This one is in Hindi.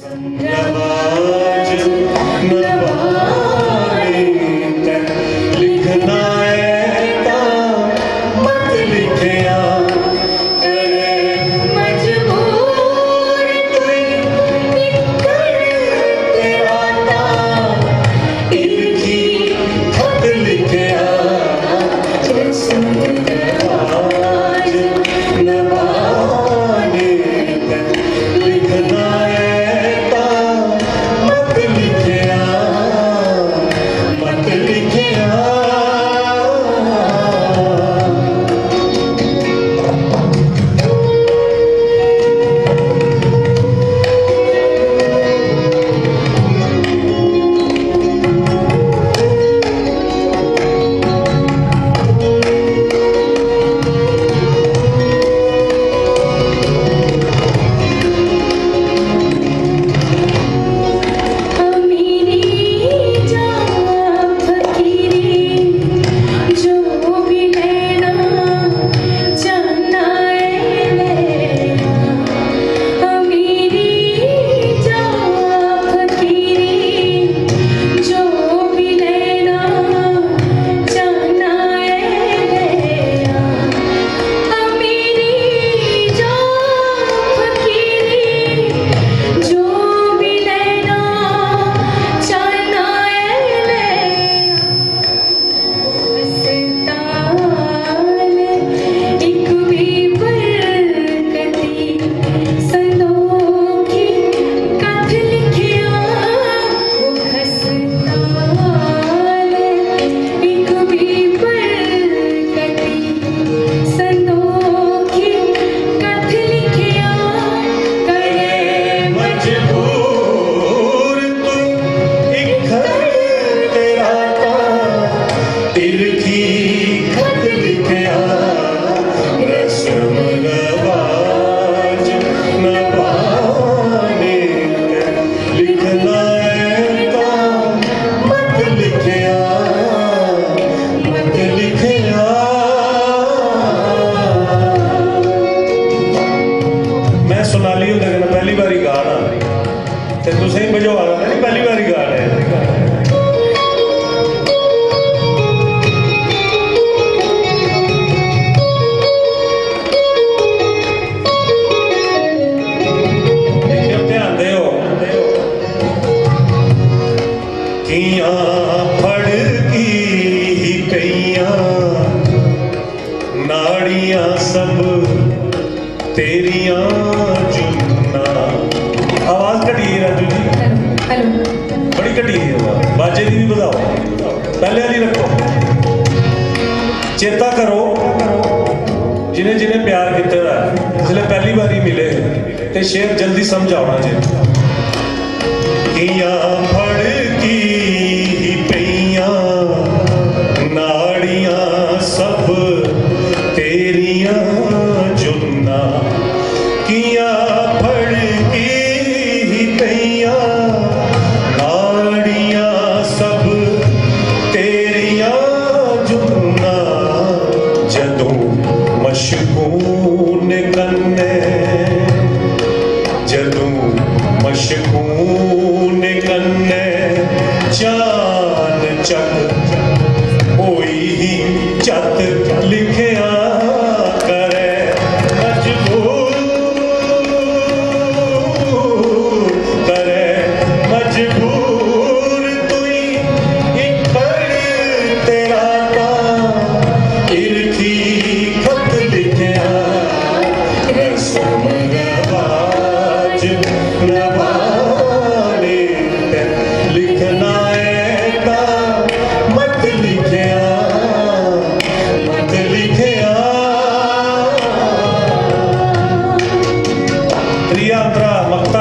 नवाज नवाने लिखना ऐता मत लिखिया करे मजबूर कोई निकल तेरा ता इनकी खत लिखिया नवाज नवाने लिखना पहली बारी गाना ते तुसें ही बजवा रहा नहीं पहली बारी गा रहे ध्यान दे किया फड़ की कईया नाड़ियां सब तेरिया आवाज घटी है राजू जी बड़ी घटी है आवाज बाजे की भी बताओ पहले वाली रखो चेता करो जिन्हें जिन्हें प्यार किया जिसने पहली बारी मिले तो शेर जल्दी समझ आना चाहिए किया फड़ की पईया नाड़ियां सब तेरिया जुन्ना किया मशकून कन्ने जदू मशकून कन्ने चान चक होई ही चत लिखिया करे मजबूर करे मजबूर तुई इकड़ तेरा का इरखी लिखना ऐता मत लिखिया मत लिखिया त्रिया अंतरा मक्ता